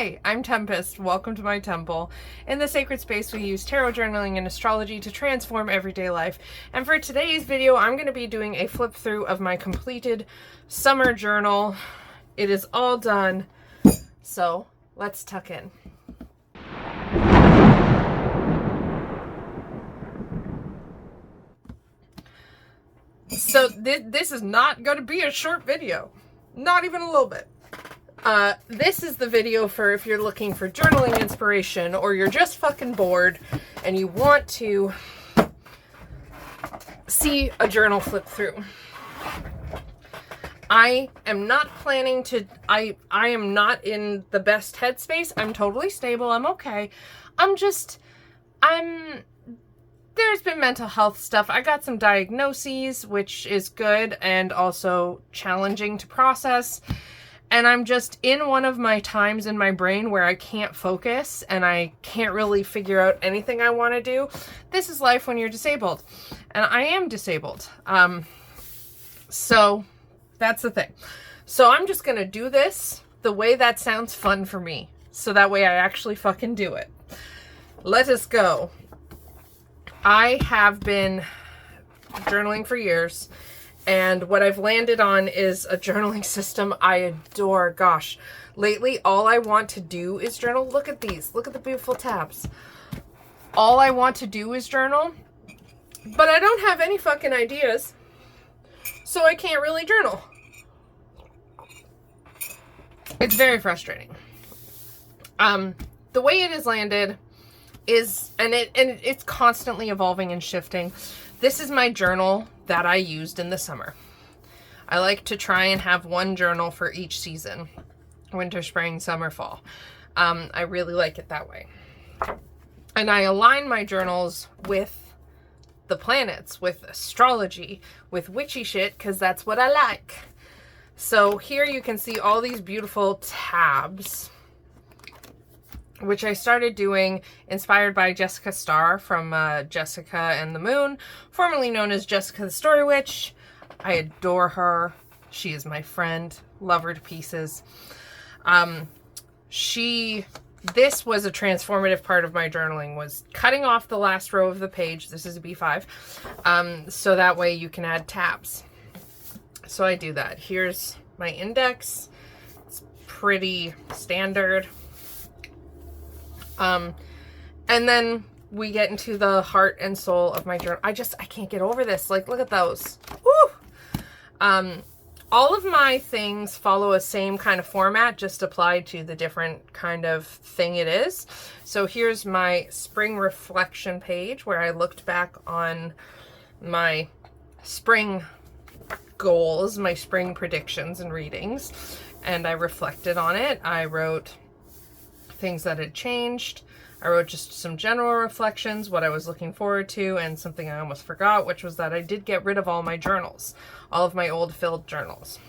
Hi, I'm Tempest. Welcome to my temple. In the sacred space, we use tarot journaling and astrology to transform everyday life. And for today's video, I'm going to be doing a flip through of my completed summer journal. It is all done. So let's tuck in. So this is not going to be a short video. Not even a little bit. This is the video for if you're looking for journaling inspiration or you're just fucking bored and you want to see a journal flip through. I am not planning to, I am not in the best headspace. I'm totally stable. I'm okay. There's been mental health stuff. I got some diagnoses, which is good and also challenging to process. And I'm just in one of my times in my brain where I can't focus and I can't really figure out anything I want to do. This is life when you're disabled. And I am disabled. So that's the thing. So I'm just going to do this the way that sounds fun for me. So that way I actually fucking do it. Let us go. I have been journaling for years. And what I've landed on is a journaling system I adore. Gosh, lately all I want to do is journal. Look at these. Look at the beautiful tabs. All I want to do is journal. But I don't have any fucking ideas. So I can't really journal. It's very frustrating. The way it has landed is, and it's constantly evolving and shifting. This is my journal that I used in the summer. I like to try and have one journal for each season. Winter, spring, summer, fall. I really like it that way. And I align my journals with the planets, with astrology, with witchy shit, because that's what I like. So here you can see all these beautiful tabs, which I started doing inspired by Jessica Starr from Jessica and the Moon, formerly known as Jessica the Story Witch. I adore her. She is my friend. Love her to pieces. This was a transformative part of my journaling, was cutting off the last row of the page. This is a B5. So that way you can add tabs. So I do that. Here's my index. It's pretty standard. And then we get into the heart and soul of my journal. I can't get over this. Like, look at those. Woo! All of my things follow a same kind of format, just applied to the different kind of thing it is. So here's my spring reflection page where I looked back on my spring goals, my spring predictions and readings, and I reflected on it. I wrote things that had changed. I wrote just some general reflections, what I was looking forward to, and something I almost forgot, which was that I did get rid of all my journals, all of my old filled journals.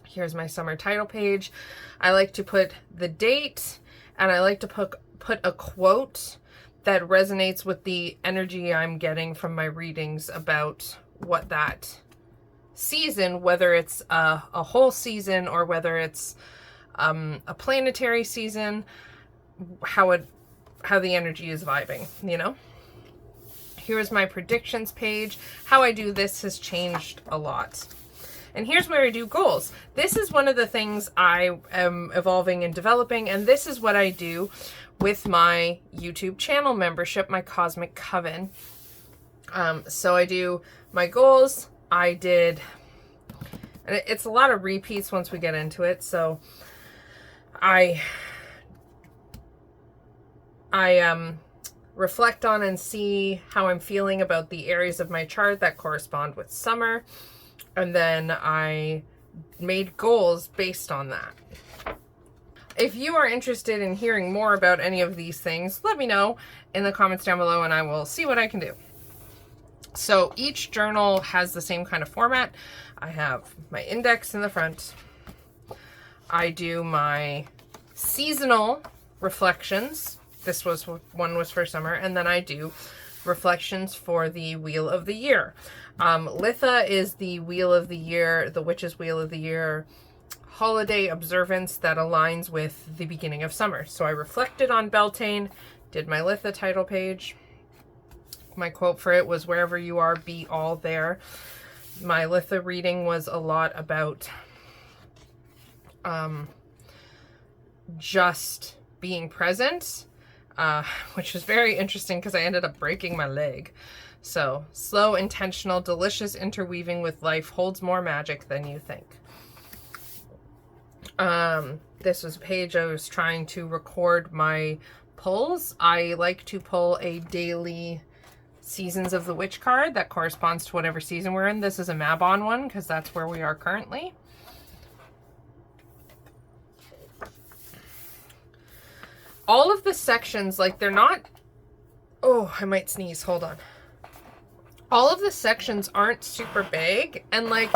Here's my summer title page. I like to put the date, and I like to put a quote that resonates with the energy I'm getting from my readings about what that season, whether it's a whole season or whether it's a planetary season, how the energy is vibing, you know? Here's my predictions page. How I do this has changed a lot. And here's where I do goals. This is one of the things I am evolving and developing, and this is what I do with my YouTube channel membership, my Cosmic Coven. So I do my goals. I did, and it's a lot of repeats once we get into it, so I reflect on and see how I'm feeling about the areas of my chart that correspond with summer. And then I made goals based on that. If you are interested in hearing more about any of these things, let me know in the comments down below and I will see what I can do. So each journal has the same kind of format. I have my index in the front. I do my seasonal reflections. This one was for summer, and then I do reflections for the Wheel of the Year. Litha is the Wheel of the Year, the Witch's Wheel of the Year holiday observance that aligns with the beginning of summer. So I reflected on Beltane, did my Litha title page. My quote for it was, "Wherever you are, be all there." My Litha reading was a lot about just being present, which was very interesting because I ended up breaking my leg. So, slow, intentional, delicious interweaving with life holds more magic than you think. This was a page I was trying to record my pulls. I like to pull a daily Seasons of the Witch card that corresponds to whatever season we're in. This is a Mabon one because that's where we are currently. All of the sections, like, they're not... Oh, I might sneeze. Hold on. All of the sections aren't super big, and, like,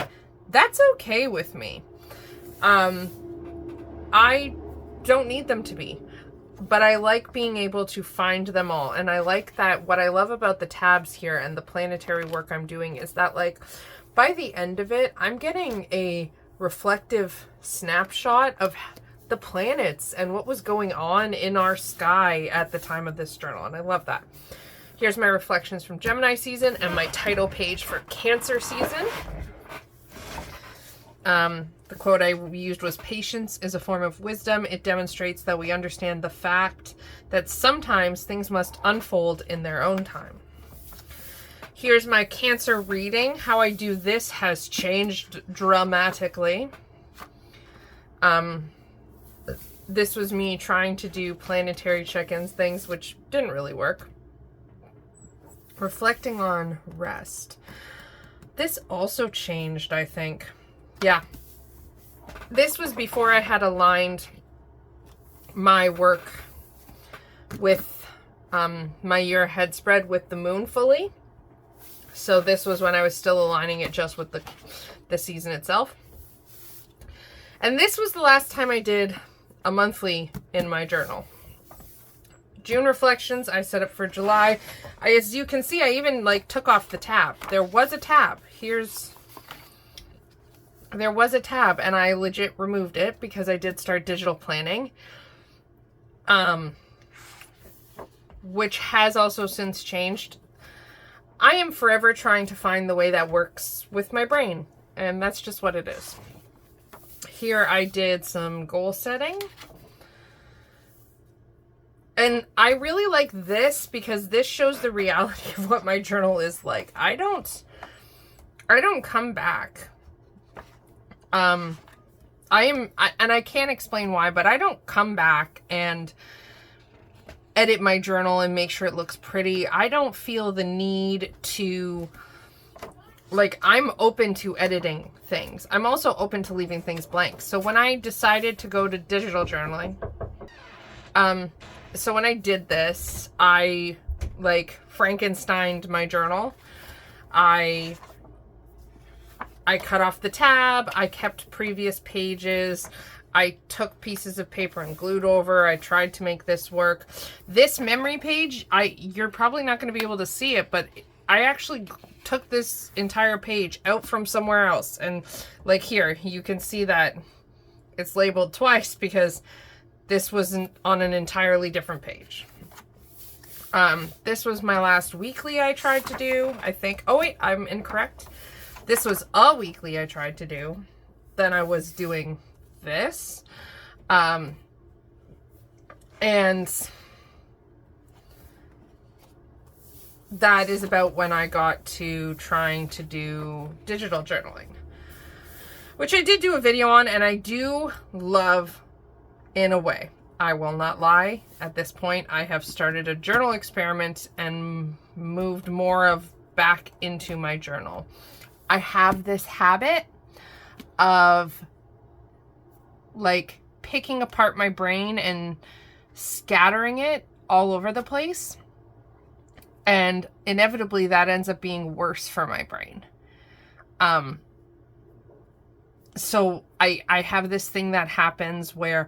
that's okay with me. I don't need them to be, but I like being able to find them all. And I like that what I love about the tabs here and the planetary work I'm doing is that, like, by the end of it, I'm getting a reflective snapshot of the planets and what was going on in our sky at the time of this journal. And I love that. Here's my reflections from Gemini season and my title page for Cancer season. The quote I used was, "Patience is a form of wisdom. It demonstrates that we understand the fact that sometimes things must unfold in their own time." Here's my Cancer reading. How I do this has changed dramatically. This was me trying to do planetary check-ins things, which didn't really work. Reflecting on rest. This also changed, I think. Yeah. This was before I had aligned my work with my year ahead spread with the moon fully. So this was when I was still aligning it just with the season itself. And this was the last time I did a monthly in my journal. June reflections I set up for July. As you can see, I even like took off the tab. There was a tab. There was a tab and I legit removed it because I did start digital planning. Which has also since changed. I am forever trying to find the way that works with my brain, and that's just what it is. Here I did some goal setting. And I really like this because this shows the reality of what my journal is like. I don't come back. And I can't explain why, but I don't come back and edit my journal and make sure it looks pretty. I don't feel the need to, like, I'm open to editing things. I'm also open to leaving things blank. So when I decided to go to digital journaling, so when I did this, I like Frankensteined my journal. I cut off the tab. I kept previous pages. I took pieces of paper and glued over. I tried to make this work. This memory page, you're probably not going to be able to see it, but I actually took this entire page out from somewhere else. And like here, you can see that it's labeled twice because this was on an entirely different page. This was my last weekly I tried to do, I think. Oh wait, I'm incorrect. This was a weekly I tried to do. Then I was doing this. And that is about when I got to trying to do digital journaling, which I did do a video on, and I do love in a way. I will not lie. At this point, I have started a journal experiment and moved more of back into my journal. I have this habit of like picking apart my brain and scattering it all over the place. And inevitably that ends up being worse for my brain. So I have this thing that happens where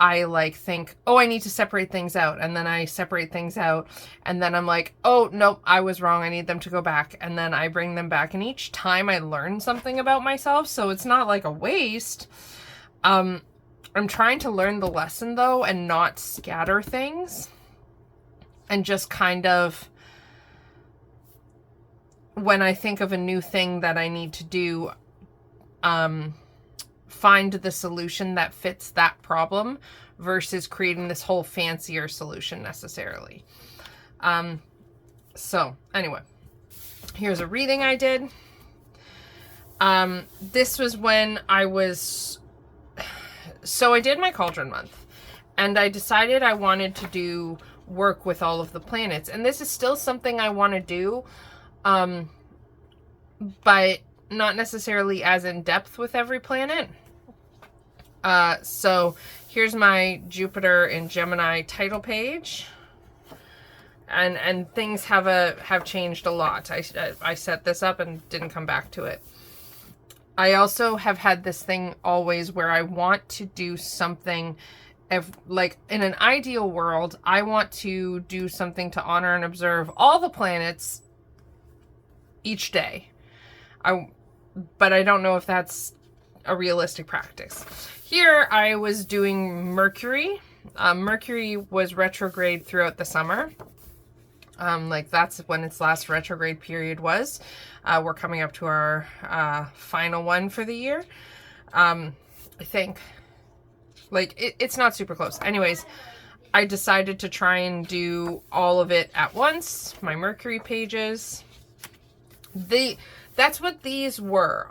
I like think, oh, I need to separate things out. And then I separate things out. And then I'm like, oh, nope, I was wrong. I need them to go back. And then I bring them back. And each time I learn something about myself. So it's not like a waste. I'm trying to learn the lesson though and not scatter things, and just kind of, when I think of a new thing that I need to do, find the solution that fits that problem versus creating this whole fancier solution necessarily. So anyway, here's a reading I did. This was when I did my cauldron month, and I decided I wanted to do work with all of the planets, and this is still something I want to do, but not necessarily as in depth with every planet. So here's my Jupiter in Gemini title page, and things have changed a lot. I set this up and didn't come back to it. I also have had this thing always where I want to do something, like in an ideal world, I want to do something to honor and observe all the planets each day. But I don't know if that's a realistic practice. Here I was doing Mercury. Mercury was retrograde throughout the summer. Like that's when its last retrograde period was. We're coming up to our final one for the year. I think. Like it's not super close. Anyways, I decided to try and do all of it at once. My Mercury pages. That's what these were.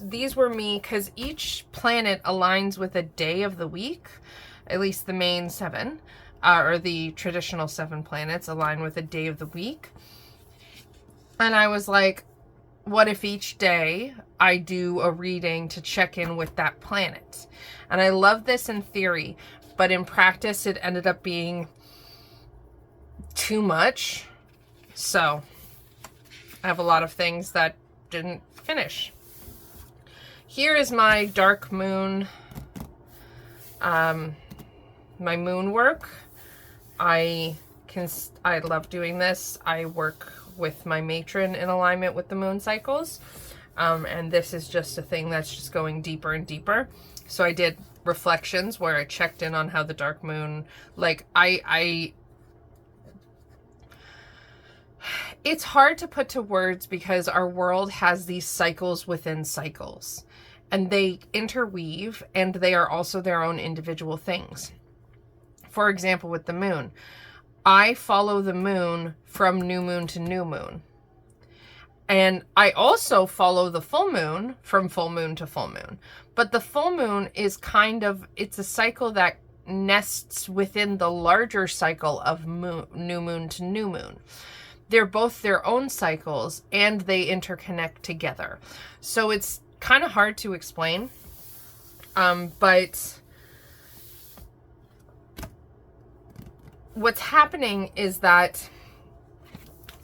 These were me, because each planet aligns with a day of the week. At least the main 7, or the traditional 7 planets align with a day of the week. And I was like, what if each day I do a reading to check in with that planet? And I love this in theory, but in practice it ended up being too much. So I have a lot of things that didn't finish. Here is my dark moon, my moon work. I love doing this. I work with my matron in alignment with the moon cycles. And this is just a thing that's just going deeper and deeper. So I did reflections where I checked in on how the dark moon, like it's hard to put to words because our world has these cycles within cycles, and they interweave, and they are also their own individual things. For example, with the moon, I follow the moon from new moon to new moon. And I also follow the full moon from full moon to full moon. But the full moon is it's a cycle that nests within the larger cycle of new moon to new moon. They're both their own cycles, and they interconnect together. So it's kind of hard to explain. But what's happening is that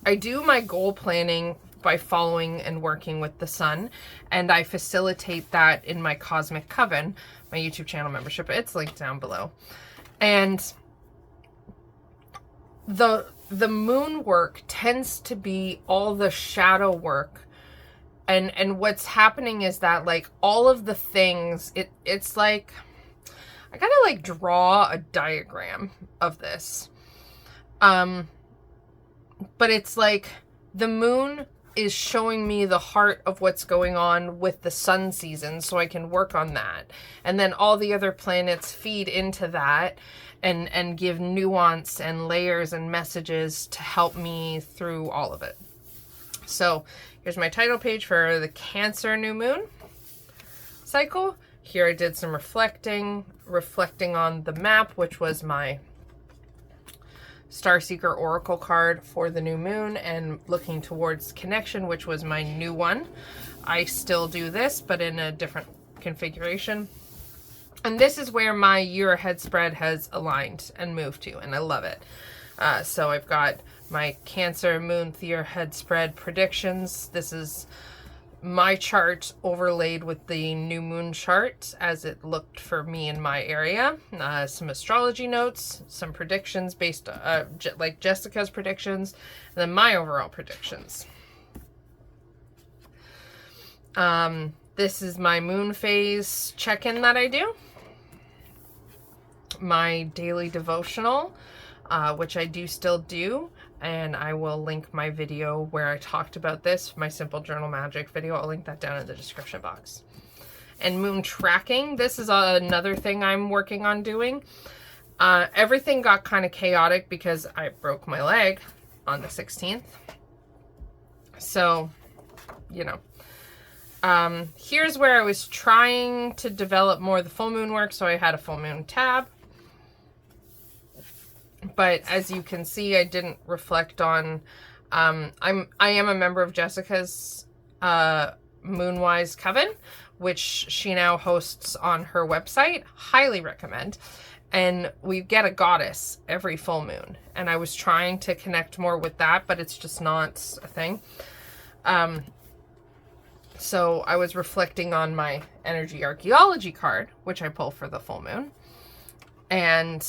I do my goal planning by following and working with the sun, and I facilitate that in my Cosmic Coven, my YouTube channel membership. It's linked down below. And the moon work tends to be all the shadow work, and what's happening is that, like, all of the things, it's like I gotta like draw a diagram of this, but it's like the moon is showing me the heart of what's going on with the sun season, so I can work on that. And then all the other planets feed into that and give nuance and layers and messages to help me through all of it. So here's my title page for the Cancer new moon cycle. Here I did some reflecting on the map, which was my Starseeker Oracle card for the new moon, and looking towards connection, which was my new one. I still do this, but in a different configuration. And this is where my year ahead spread has aligned and moved to, and I love it. So I've got my Cancer moon year ahead spread predictions. This is my chart overlaid with the new moon chart as it looked for me in my area. Some astrology notes, some predictions based like Jessica's predictions, and then my overall predictions. This is my moon phase check-in that I do. My daily devotional, which I do still do. And I will link my video where I talked about this, my Simple Journal Magic video. I'll link that down in the description box. And moon tracking. This is another thing I'm working on doing. Everything got kind of chaotic because I broke my leg on the 16th. So, you know. Here's where I was trying to develop more of the full moon work. So I had a full moon tab. But as you can see, I didn't reflect on, I am a member of Jessica's Moonwise Coven, which she now hosts on her website. Highly recommend. And we get a goddess every full moon. And I was trying to connect more with that, but it's just not a thing. So I was reflecting on my energy archaeology card, which I pull for the full moon. And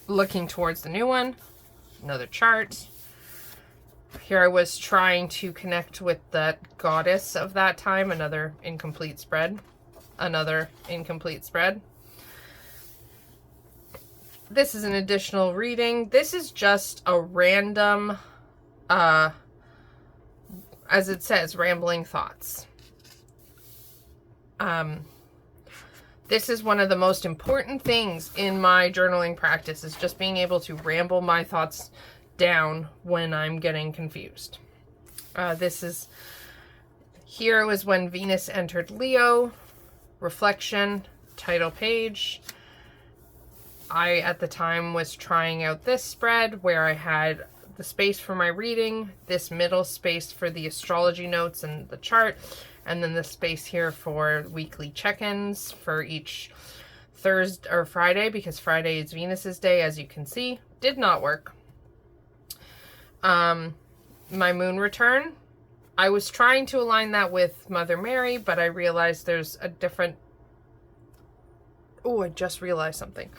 looking towards the new one, another chart. Here I was trying to connect with that goddess of that time, another incomplete spread. Another incomplete spread. This is an additional reading. This is just a random, as it says, rambling thoughts. This is one of the most important things in my journaling practice, is just being able to ramble my thoughts down when I'm getting confused. Here was when Venus entered Leo, reflection, title page. I, at the time, was trying out this spread where I had the space for my reading, this middle space for the astrology notes and the chart, and then the space here for weekly check-ins for each Thursday or Friday, because Friday is Venus's day, as you can see. Did not work. My moon return, I was trying to align that with Mother Mary, but I realized there's a different... Oh, I just realized something.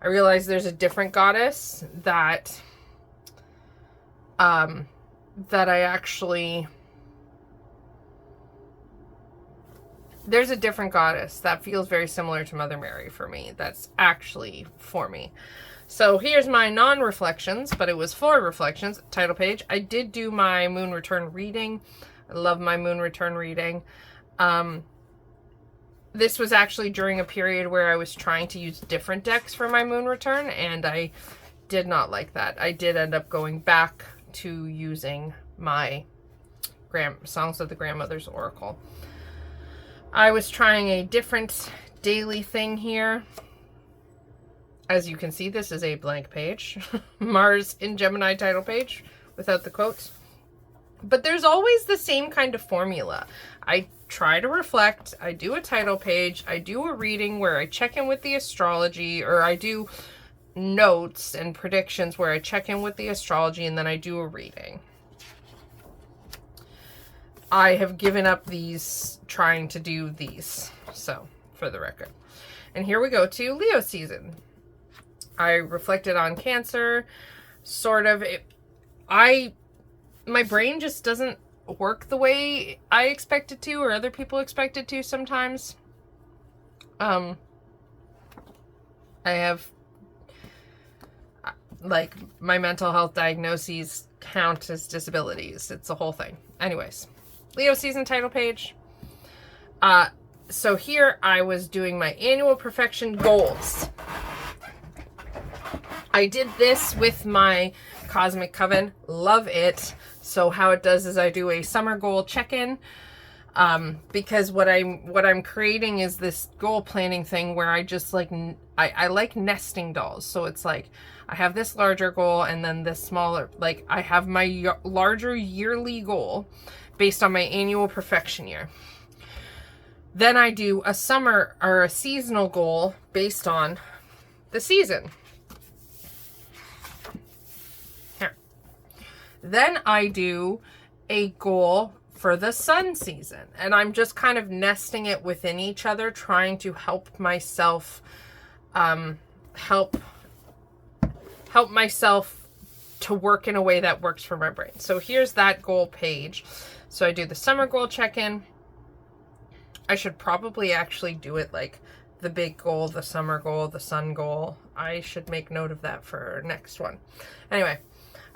I realized there's a different goddess that I actually... There's a different goddess that feels very similar to Mother Mary for me. That's actually for me. So here's my non-reflections, but it was for reflections, title page. I did do my moon return reading. I love my moon return reading. This was actually during a period where I was trying to use different decks for my moon return, and I did not like that. I did end up going back to using my Songs of the Grandmother's Oracle. I was trying a different daily thing here. As you can see, this is a blank page. Mars in Gemini title page without the quotes. But there's always the same kind of formula. I try to reflect, I do a title page, I do a reading where I check in with the astrology, or I do notes and predictions where I check in with the astrology, and then I do a reading. I have given up trying to do these, so for the record. And here we go to Leo season. I reflected on Cancer, sort of. My brain just doesn't work the way I expect it to, or other people expect it to sometimes. I have, like, my mental health diagnoses count as disabilities. It's a whole thing. Anyways, Leo season title page. So here I was doing my annual perfection goals. I did this with my Cosmic Coven. Love it. So how it does is I do a summer goal check-in, because what I'm creating is this goal planning thing where I just like, I like nesting dolls. So it's like, I have this larger goal and then this smaller, like I have my larger yearly goal based on my annual perfection year. Then I do a summer or a seasonal goal based on the season. Here. Then I do a goal for the sun season. And I'm just kind of nesting it within each other, trying to help myself, help myself to work in a way that works for my brain. So here's that goal page. So I do the summer goal check-in. I should probably actually do it like the big goal, the summer goal, the sun goal. I should make note of that for next one. Anyway,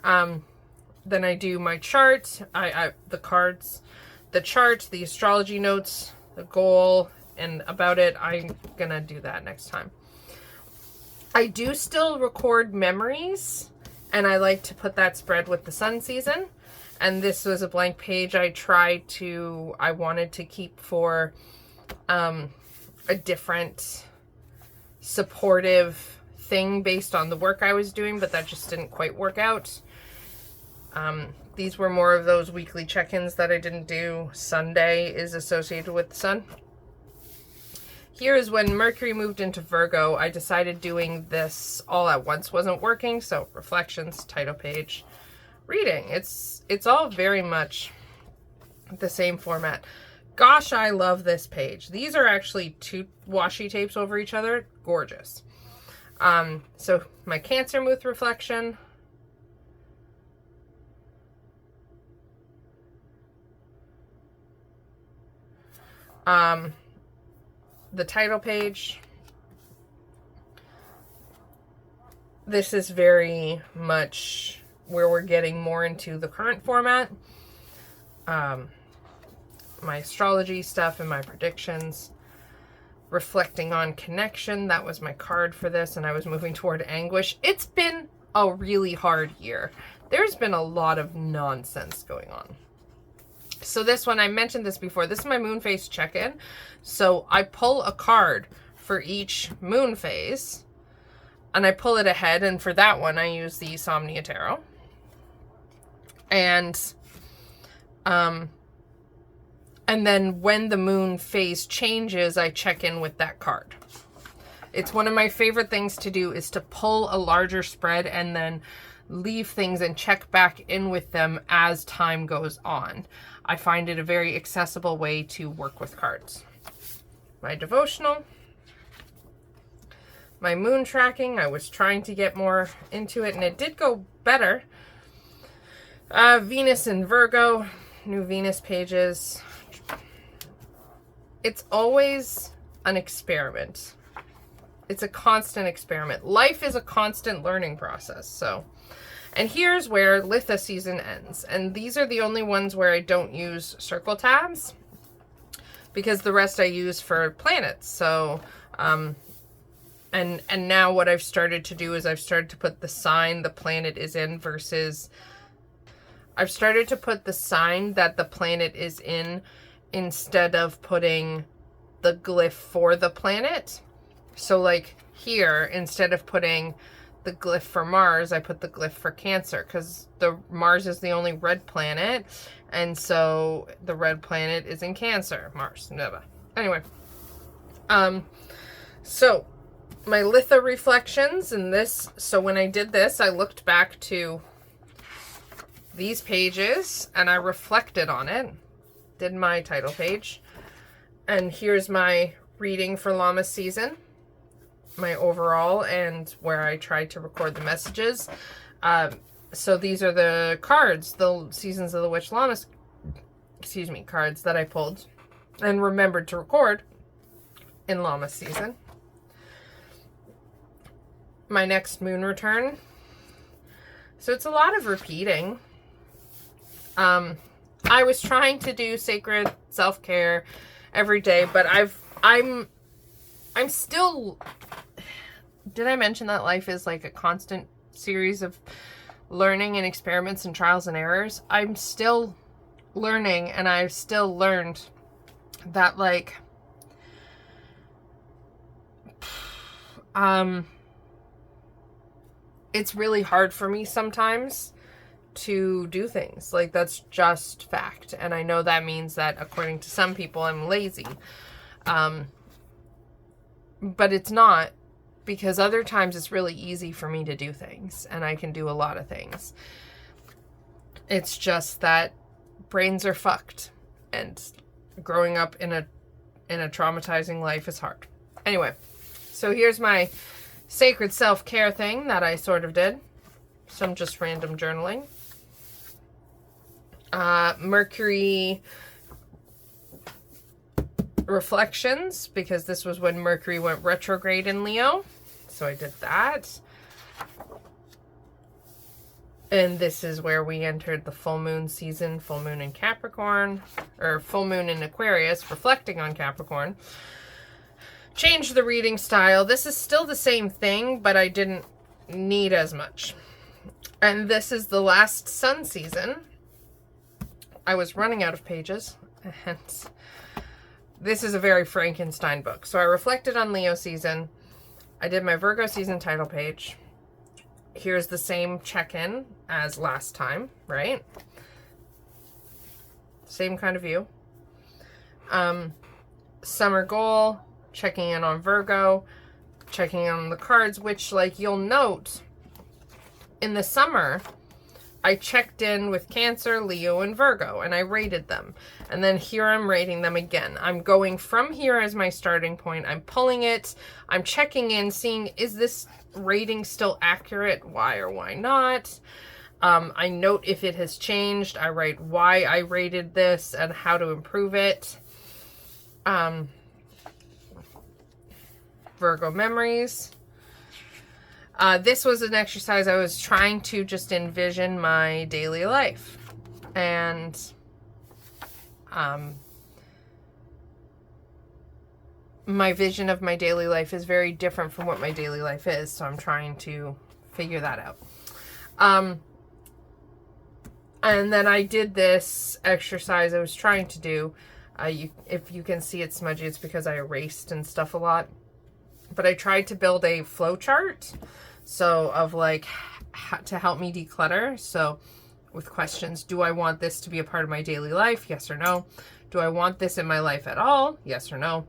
then I do my chart, the cards, the chart, the astrology notes, the goal, and about it. I'm gonna do that next time. I do still record memories, and I like to put that spread with the sun season. And this was a blank page I wanted to keep for a different supportive thing based on the work I was doing, but that just didn't quite work out. These were more of those weekly check-ins that I didn't do. Sunday is associated with the sun. Here is when Mercury moved into Virgo. I decided doing this all at once wasn't working, so reflections, title page, reading. It's all very much the same format. Gosh, I love this page. These are actually 2 washi tapes over each other. Gorgeous. So my Cancer Moon reflection. The title page. This is very much where we're getting more into the current format. My astrology stuff and my predictions. Reflecting on connection. That was my card for this, and I was moving toward anguish. It's been a really hard year. There's been a lot of nonsense going on. So this one, I mentioned this before, this is my moon phase check-in. So I pull a card for each moon phase, and I pull it ahead, and for that one I use the Somnia Tarot. And then when the moon phase changes, I check in with that card. It's one of my favorite things to do, is to pull a larger spread and then leave things and check back in with them as time goes on. I find it a very accessible way to work with cards. My devotional. My moon tracking. I was trying to get more into it, and it did go better. Venus in Virgo. New Venus pages. It's always an experiment. It's a constant experiment. Life is a constant learning process, so... And here's where Litha season ends. And these are the only ones where I don't use circle tabs, because the rest I use for planets. So, and now what I've started to do is I've started to put the sign the planet is in versus... I've started to put the sign that the planet is in instead of putting the glyph for the planet. So like here, instead of putting the glyph for Mars, I put the glyph for Cancer, because the Mars is the only red planet, and so the red planet is in Cancer. Mars, never. Anyway, so my Litha reflections in this. So when I did this, I looked back to these pages and I reflected on it. Did my title page, and here's my reading for Llama season. My overall, and where I tried to record the messages. So these are the cards, the Seasons of the Witch Llama, cards that I pulled and remembered to record in Llama season. My next moon return. So it's a lot of repeating. I was trying to do sacred self-care every day, but I'm still... Did I mention that life is like a constant series of learning and experiments and trials and errors? I'm still learning, and I've still learned that, like, it's really hard for me sometimes to do things. Like, that's just fact. And I know that means that according to some people, I'm lazy. But it's not. Because other times it's really easy for me to do things, and I can do a lot of things. It's just that brains are fucked, and growing up in a traumatizing life is hard. Anyway, so here's my sacred self-care thing that I sort of did. Some just random journaling. Mercury reflections, because this was when Mercury went retrograde in Leo. So I did that. And this is where we entered the full moon season, full moon in Capricorn, or full moon in Aquarius, reflecting on Capricorn. Changed the reading style. This is still the same thing, but I didn't need as much. And this is the last sun season. I was running out of pages, and this is a very Frankenstein book. So I reflected on Leo season. I did my Virgo season title page. Here's the same check-in as last time, right? Same kind of view. Summer goal, checking in on Virgo, checking in on the cards, which, like, you'll note in the summer, I checked in with Cancer, Leo, and Virgo, and I rated them. And then here I'm rating them again. I'm going from here as my starting point. I'm pulling it. I'm checking in, seeing, is this rating still accurate? Why or why not? I note if it has changed. I write why I rated this and how to improve it. Virgo memories. This was an exercise I was trying to just envision my daily life. And my vision of my daily life is very different from what my daily life is. So I'm trying to figure that out. And then I did this exercise I was trying to do. If you can see it smudgy, it's because I erased and stuff a lot. But I tried to build a flow chart. So of like to help me declutter. So with questions, do I want this to be a part of my daily life? Yes or no. Do I want this in my life at all? Yes or no.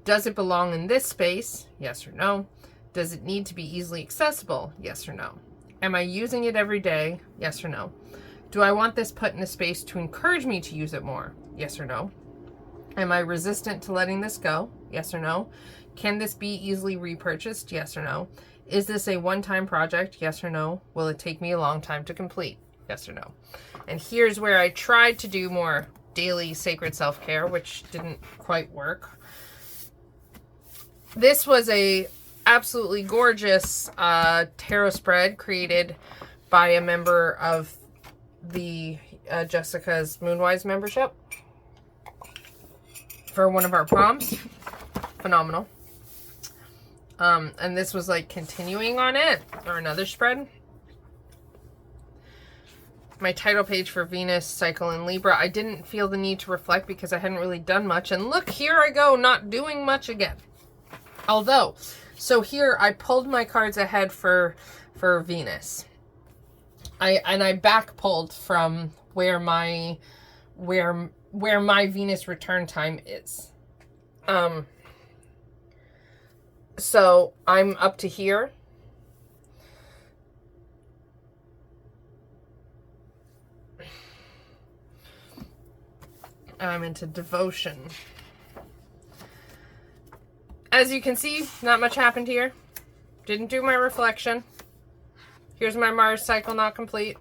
Does it belong in this space? Yes or no. Does it need to be easily accessible? Yes or no. Am I using it every day? Yes or no. Do I want this put in a space to encourage me to use it more? Yes or no. Am I resistant to letting this go? Yes or no. Can this be easily repurchased? Yes or no. Is this a one-time project? Yes or no. Will it take me a long time to complete? Yes or no. And here's where I tried to do more daily sacred self-care, which didn't quite work. This was a absolutely gorgeous tarot spread created by a member of the Jessica's Moonwise membership for one of our prompts. Phenomenal. And this was like continuing on it, or another spread. My title page for Venus cycle in Libra, I didn't feel the need to reflect because I hadn't really done much. And look, here I go, not doing much again. Although, so here I pulled my cards ahead for Venus. I back pulled from where my Venus return time is. So I'm up to here. I'm into devotion. As you can see, not much happened here. Didn't do my reflection. Here's my Mars cycle not complete.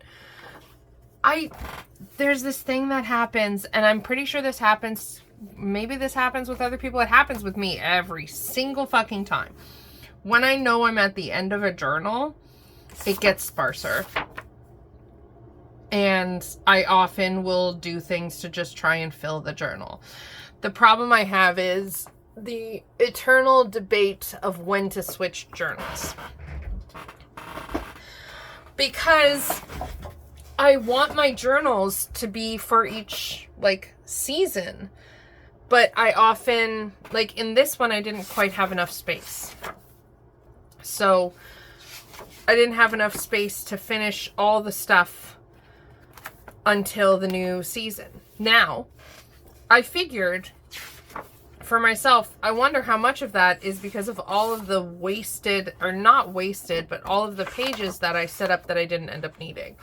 There's this thing that happens, and I'm pretty sure this happens, maybe this happens with other people. It happens with me every single fucking time. When I know I'm at the end of a journal, it gets sparser. And I often will do things to just try and fill the journal. The problem I have is the eternal debate of when to switch journals. Because I want my journals to be for each, like, season. But I often, like in this one, I didn't quite have enough space. So I didn't have enough space to finish all the stuff until the new season. Now, I figured for myself, I wonder how much of that is because of all of the wasted, or not wasted, but all of the pages that I set up that I didn't end up needing.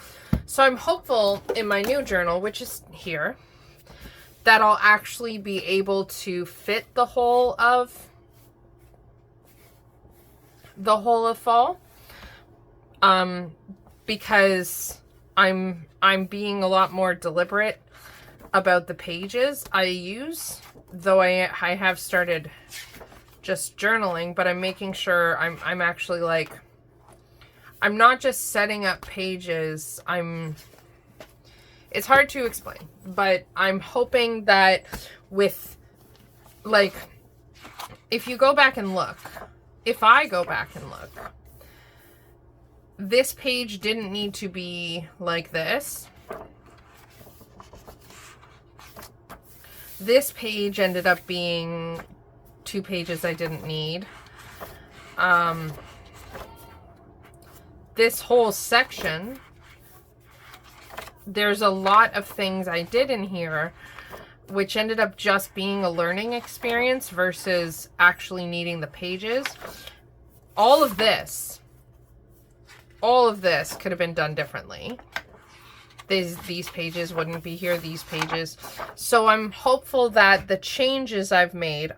So I'm hopeful in my new journal, which is here, that I'll actually be able to fit the whole of fall. Because I'm being a lot more deliberate about the pages I use though I have started just journaling, but I'm making sure I'm actually like, I'm not just setting up pages. It's hard to explain, but I'm hoping that with, like, if you go back and look, if I go back and look, this page didn't need to be like this. This page ended up being 2 pages I didn't need. This whole section, there's a lot of things I did in here which ended up just being a learning experience versus actually needing the pages. All of this could have been done differently. These pages wouldn't be here, these pages. So I'm hopeful that the changes I've made,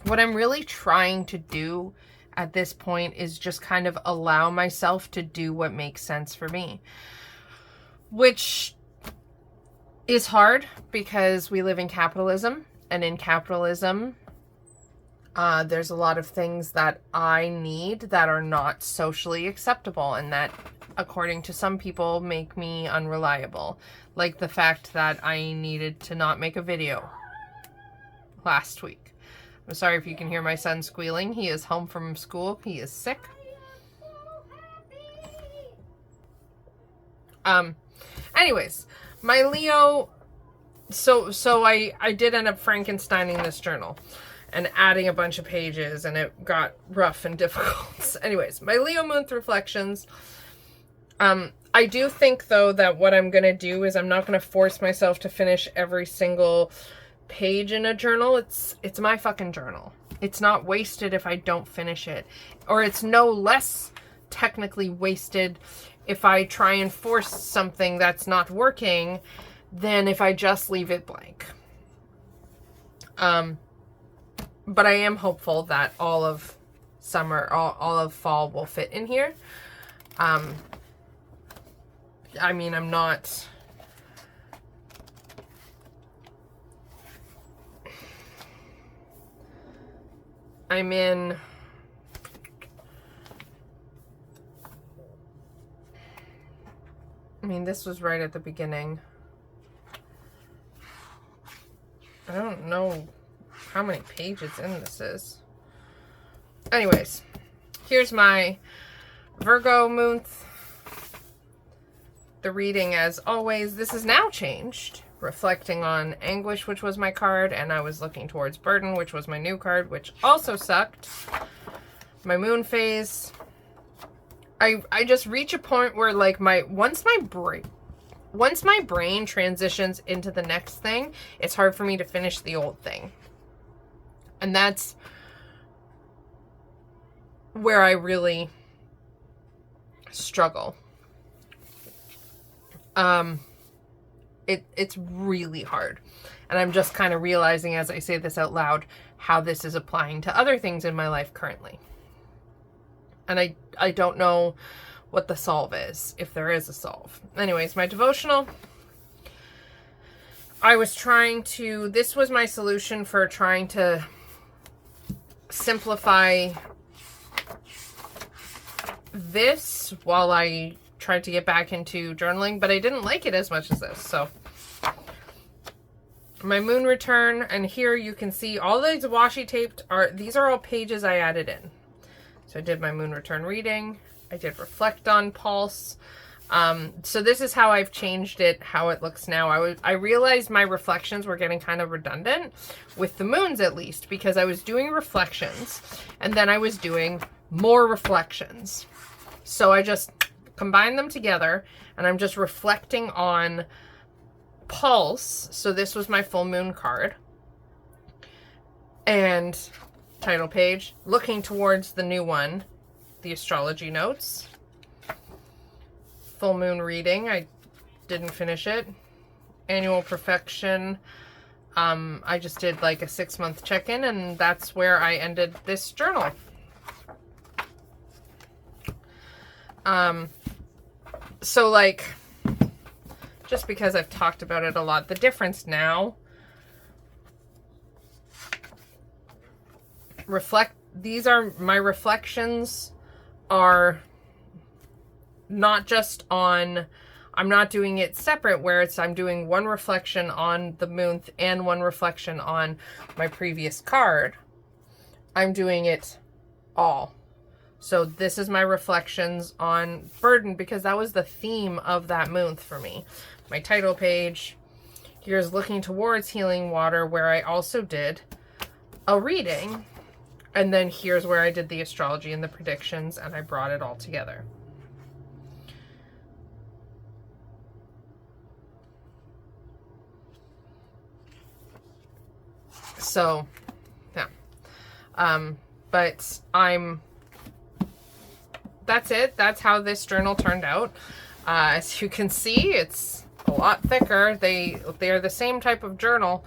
what I'm really trying to do at this point is just kind of allow myself to do what makes sense for me. Which is hard because we live in capitalism, and in capitalism, there's a lot of things that I need that are not socially acceptable and that, according to some people, make me unreliable. Like the fact that I needed to not make a video last week. I'm sorry if you can hear my son squealing. He is home from school. He is sick. Anyways, my Leo, so I did end up Frankensteining this journal and adding a bunch of pages, and it got rough and difficult. Anyways, my Leo month reflections. I do think, though, that what I'm going to do is I'm not going to force myself to finish every single page in a journal. It's my fucking journal. It's not wasted if I don't finish it. Or it's no less technically wasted if I try and force something that's not working than if I just leave it blank. But I am hopeful that all of summer, all of fall will fit in here. I mean, I'm in... I mean, this was right at the beginning. I don't know how many pages in this is. Anyways, here's my Virgo month. The reading, as always, this is now changed. Reflecting on anguish, which was my card, and I was looking towards burden, which was my new card, which also sucked. My moon phase. I just reach a point where, like, once my brain transitions into the next thing, it's hard for me to finish the old thing. And that's where I really struggle. It's really hard. And I'm just kind of realizing as I say this out loud how this is applying to other things in my life currently. And I don't know what the solve is, if there is a solve. Anyways, my devotional. This was my solution for trying to simplify this while I tried to get back into journaling, but I didn't like it as much as this. So my moon return, and here you can see all these washi taped these are all pages I added in. So I did my moon return reading. I did reflect on pulse. So this is how I've changed it, how it looks now. I realized my reflections were getting kind of redundant with the moons, at least, because I was doing reflections and then I was doing more reflections. So I just combined them together and I'm just reflecting on pulse. So this was my full moon card. And title page, looking towards the new one, the astrology notes. Full moon reading, I didn't finish it. Annual perfection, I just did like a 6-month check-in, and that's where I ended this journal. So like, just because I've talked about it a lot, the difference now these are my reflections, are not just on, I'm not doing it separate where I'm doing one reflection on the moon and one reflection on my previous card. I'm doing it all. So this is my reflections on burden, because that was the theme of that month for me. My title page, here's looking towards healing water, where I also did a reading. And then here's where I did the astrology and the predictions, and I brought it all together. So, yeah. But that's it. That's how this journal turned out. As you can see, it's a lot thicker. They're the same type of journal.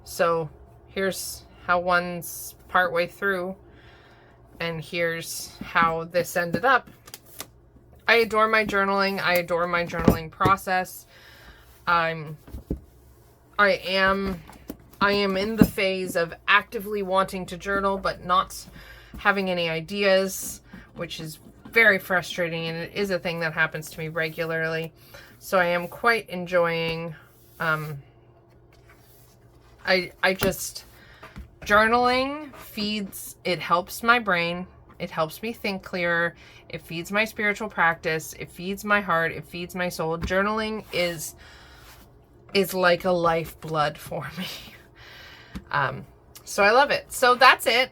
So here's how one's partway through, and here's how this ended up. I adore my journaling. I adore my journaling process. I am in the phase of actively wanting to journal, but not having any ideas, which is very frustrating, and it is a thing that happens to me regularly. So I am quite enjoying, journaling it helps my brain. It helps me think clearer. It feeds my spiritual practice. It feeds my heart. It feeds my soul. Journaling is like a lifeblood for me. So I love it. So that's it.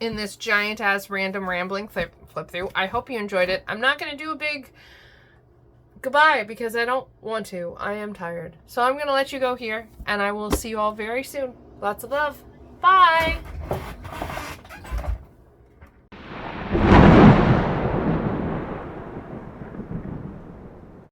In this giant ass random rambling flip through. I hope you enjoyed it. I'm not going to do a big goodbye because I don't want to. I am tired. So I'm going to let you go here, and I will see you all very soon. Lots of love. Bye.